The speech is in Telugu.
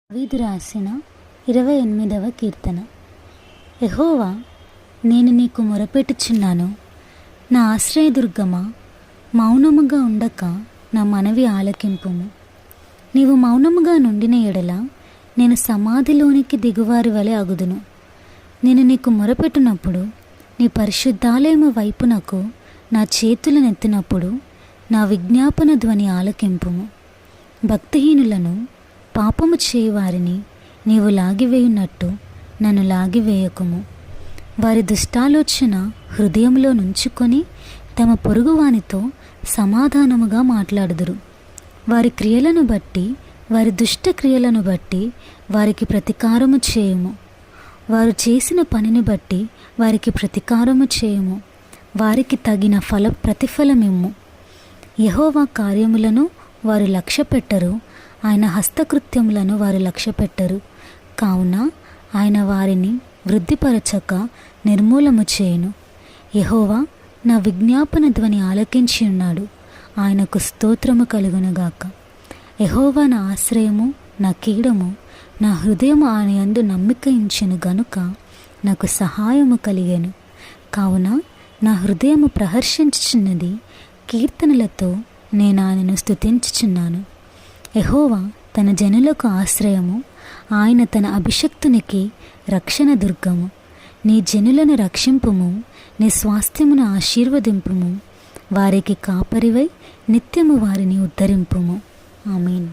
దావీదు రాసిన 28వ కీర్తన. యెహోవా, నేను నీకు మొరపెట్టుచున్నాను. నా ఆశ్రయదుర్గమా, మౌనముగా ఉండక నా మనవి ఆలకింపుము. నీవు మౌనముగా నుండిన ఎడల నేను సమాధిలోనికి దిగువారి వలె అగుదును. నేను నీకు మొరపెట్టునప్పుడు, నీ పరిశుద్ధాలయము వైపునకు నా చేతులనెత్తినప్పుడు నా విజ్ఞాపన ధ్వని ఆలకింపుము. భక్తిహీనులను, పాపము చేయువారిని నీవు లాగివేయున్నట్టు నన్ను లాగివేయకుము. వారి దుష్టాలోచన హృదయంలో నుంచుకొని తమ పొరుగువానితో సమాధానముగా మాట్లాడుదురు. వారి క్రియలను బట్టి, వారి దుష్ట క్రియలను బట్టి వారికి ప్రతీకారము చేయుము. వారు చేసిన పనిని బట్టి వారికి ప్రతీకారము చేయుము. వారికి తగిన ప్రతిఫలమిమ్ము. యెహోవా కార్యములను వారు లక్ష్యపెట్టరు, ఆయన హస్తకృత్యములను వారు లక్ష్యపెట్టరు. కావున ఆయన వారిని వృద్ధిపరచక నిర్మూలము చేయును. యెహోవా నా విజ్ఞాపన ధ్వని ఆలకించి ఉన్నాడు. ఆయనకు స్తోత్రము కలుగునుగాక. యెహోవా నా ఆశ్రయము, నా కీడము. నా హృదయము ఆయన యందు నమ్మిక ఉంచెను గనుక నాకు సహాయము కలిగెను. కావున నా హృదయము ప్రహర్షించుచున్నది, కీర్తనలతో నేను ఆయనను స్తుతించుచున్నాను. యెహోవా తన జనులకు ఆశ్రయము, ఆయన తన అభిషిక్తునికి రక్షణ దుర్గము. నీ జనులను రక్షింపుము, నీ స్వాస్థ్యమును ఆశీర్వదింపుము. వారికి కాపరివై నిత్యము వారిని ఉద్ధరింపుము. ఆమేన్.